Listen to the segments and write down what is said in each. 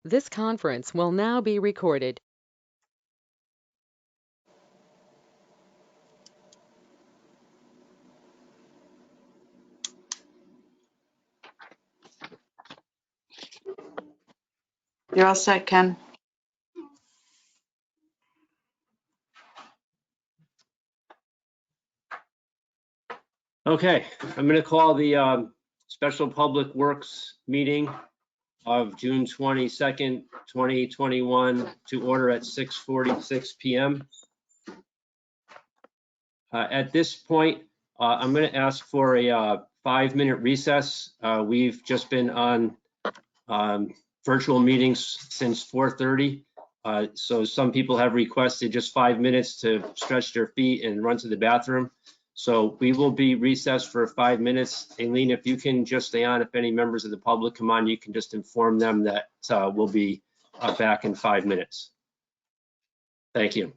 This conference will now be recorded. You're all set, Ken. Okay, I'm going to call the Special Public Works meeting of June 22nd, 2021 to order at 6:46 p.m. At this point, I'm going to ask for a 5-minute recess. We've just been on virtual meetings since 4:30. So some people have requested just 5 minutes to stretch their feet and run to the bathroom. So we will be recessed for 5 minutes. Aileen, if you can just stay on, if any members of the public come on, you can just inform them that we'll be back in 5 minutes. Thank you.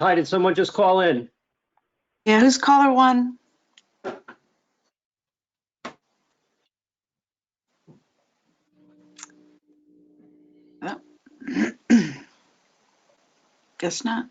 Hi, did someone just call in? Yeah, who's caller one? Oh. Guess not.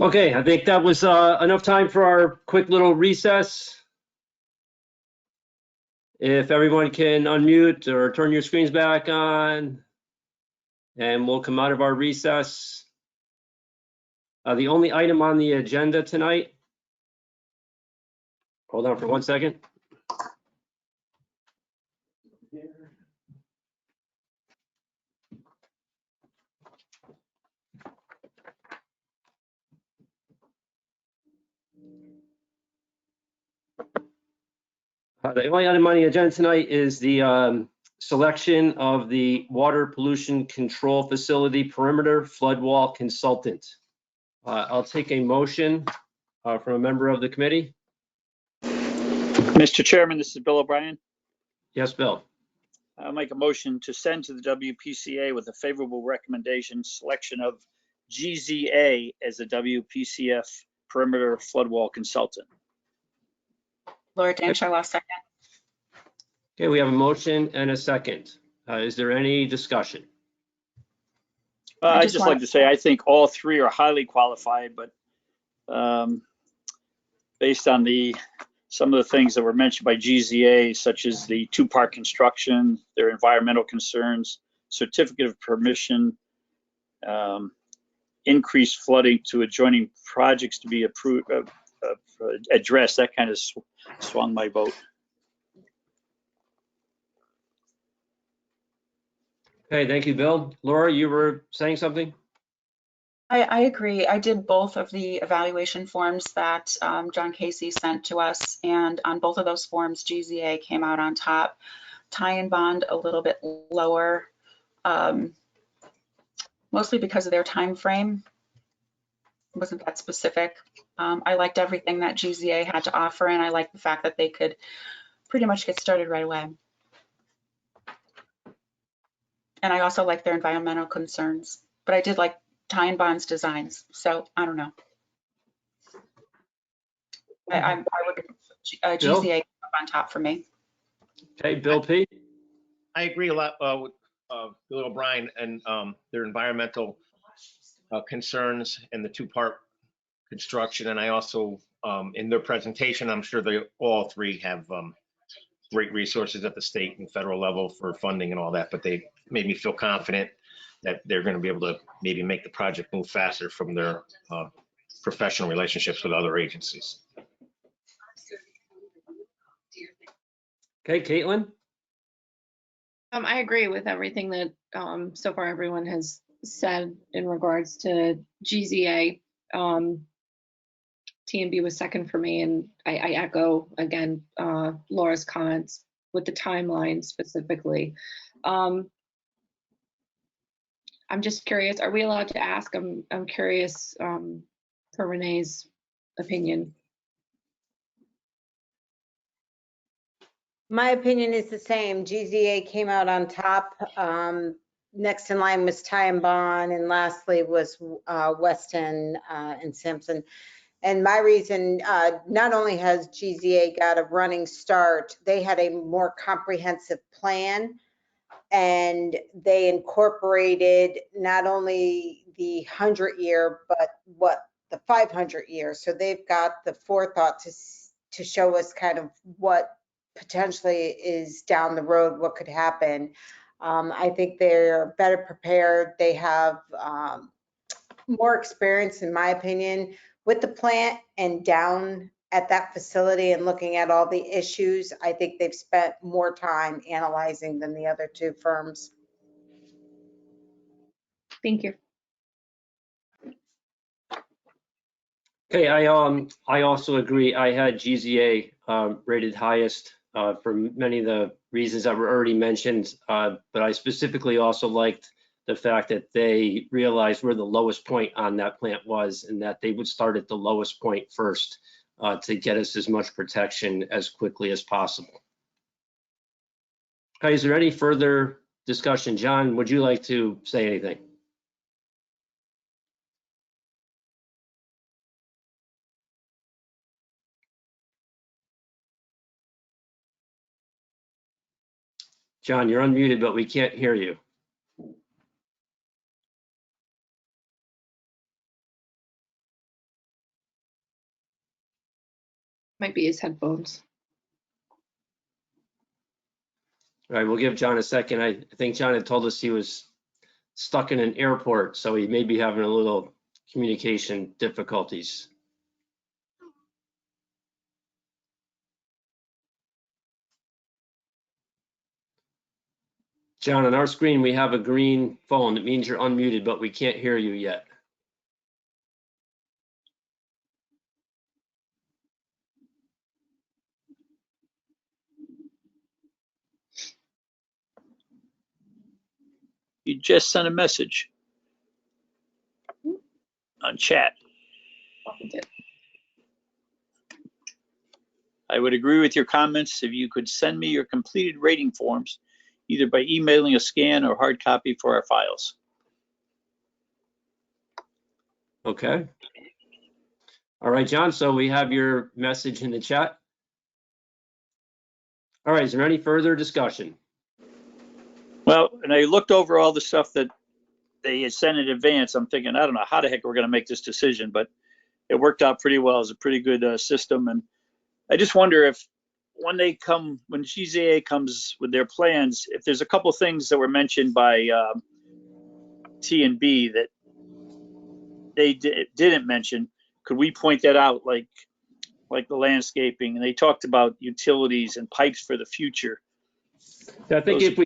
Okay, I think that was enough time for our quick little recess. If everyone can unmute or turn your screens back on, and we'll come out of our recess. The only item on the agenda tonight, hold on for 1 second. The only item on the agenda tonight is the selection of the water pollution control facility perimeter flood wall consultant. I'll take a motion from a member of the committee. Mr. Chairman, this is Bill O'Brien. Yes, Bill. I'll make a motion to send to the WPCA with a favorable recommendation selection of GZA as the WPCF perimeter flood wall consultant. Laura Danshaw, second. Okay, we have a motion and a second. Is there any discussion? I'd just like to say I think all three are highly qualified, but based on some of the things that were mentioned by GZA, such as the two-part construction, their environmental concerns, certificate of permission, increased flooding to adjoining projects to be approved, addressed, that kind of swung my vote. Okay, thank you, Bill. Laura, you were saying something? I agree. I did both of the evaluation forms that John Casey sent to us, and on both of those forms, GZA came out on top. Tie and bond a little bit lower, mostly because of their time frame. It wasn't that specific. I liked everything that GZA had to offer, and I liked the fact that they could pretty much get started right away. And I also like their environmental concerns, but I did like Tie and Bond's designs, so I don't know. I would GZA up on top for me. Okay, Bill P. I agree a lot with Bill O'Brien and their environmental concerns and the two-part construction. And I also, in their presentation, I'm sure they all three have great resources at the state and federal level for funding and all that, but they made me feel confident that they're going to be able to maybe make the project move faster from their professional relationships with other agencies. Okay, Caitlin. I agree with everything that so far everyone has said in regards to GZA. TMB was second for me, and I echo again Laura's comments with the timeline specifically. I'm just curious, are we allowed to ask? I'm curious for Renee's opinion. My opinion is the same. GZA came out on top. Next in line was Tie and Bond, and lastly was Weston and Simpson. And my reason, not only has GZA got a running start, they had a more comprehensive plan. And they incorporated not only the 100-year, but what the 500-year. So they've got the forethought to show us kind of what potentially is down the road, what could happen. I think they're better prepared. They have more experience, in my opinion, with the plant and down at that facility and looking at all the issues. I think they've spent more time analyzing than the other two firms. Thank you. Okay, I also agree. I had GZA rated highest for many of the reasons that were already mentioned, but I specifically also liked the fact that they realized where the lowest point on that plant was and that they would start at the lowest point first to get us as much protection as quickly as possible. Okay, is there any further discussion? John, would you like to say anything? John, you're unmuted, but we can't hear you. Might be his headphones. All right, we'll give John a second. I think John had told us he was stuck in an airport, so he may be having a little communication difficulties. John, on our screen, we have a green phone. It means you're unmuted, but we can't hear you yet. You just sent a message on chat. Oh, he did. I would agree with your comments if you could send me your completed rating forms, either by emailing a scan or hard copy for our files. Okay. All right, John, so we have your message in the chat. All right, is there any further discussion? Well, and I looked over all the stuff that they had sent in advance. I'm thinking, I don't know how the heck we're going to make this decision, but it worked out pretty well. It's a pretty good system. And I just wonder if when GZA comes with their plans, if there's a couple of things that were mentioned by T&B that they didn't mention, could we point that out, like the landscaping? And they talked about utilities and pipes for the future. I think if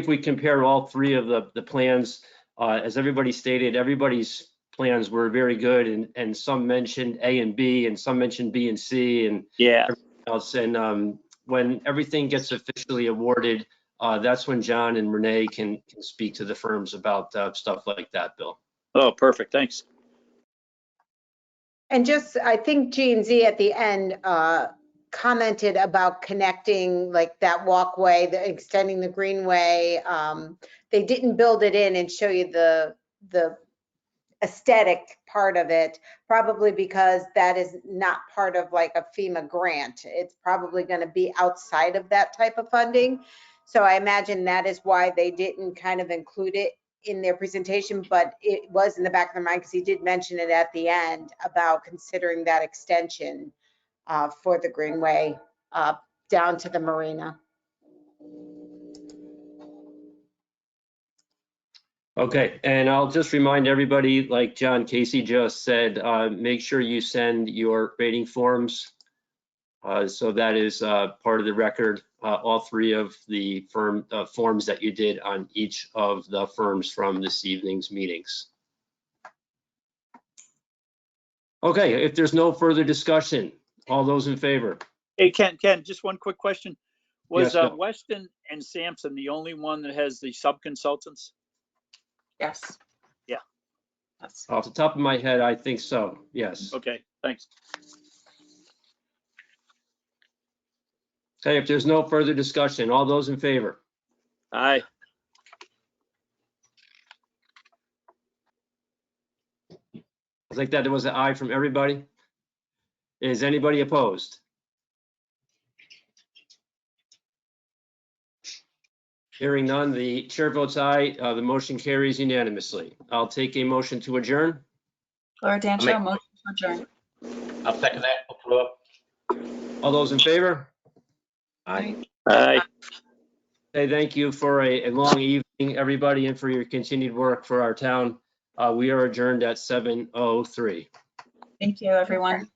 we compare all three of the plans, as everybody stated, everybody's plans were very good, and some mentioned A and B, and some mentioned B and C, and Yeah. everything else. And when everything gets officially awarded, that's when John and Renee can speak to the firms about stuff like that, Bill. Oh, perfect. Thanks. And just, I think G&Z at the end commented about connecting like that walkway, extending the greenway. They didn't build it in and show you the aesthetic part of it, probably because that is not part of like a FEMA grant. It's probably going to be outside of that type of funding. So I imagine that is why they didn't kind of include it in their presentation, but it was in the back of their mind because he did mention it at the end about considering that extension for the greenway down to the marina. Okay, and I'll just remind everybody, like John Casey just said, make sure you send your rating forms. So that is part of the record, all three of the forms that you did on each of the firms from this evening's meetings. Okay, if there's no further discussion, all those in favor? Hey, Ken, just one quick question. Was Yes, Bill. Weston and Sampson the only one that has the sub-consultants? Yes. Yeah. That's Off the top of my head, I think so, yes. Okay, thanks. Okay, if there's no further discussion, all those in favor? Aye. like that there was an aye from everybody. Is anybody opposed? Hearing none, the chair votes aye. The motion carries unanimously. I'll take a motion to adjourn. Laura make- Dancho, motion to adjourn. I'll second that. Approve. All those in favor? Aye. Aye. Hey, thank you for a long evening, everybody, and for your continued work for our town. We are adjourned at 7:03. Thank you, everyone.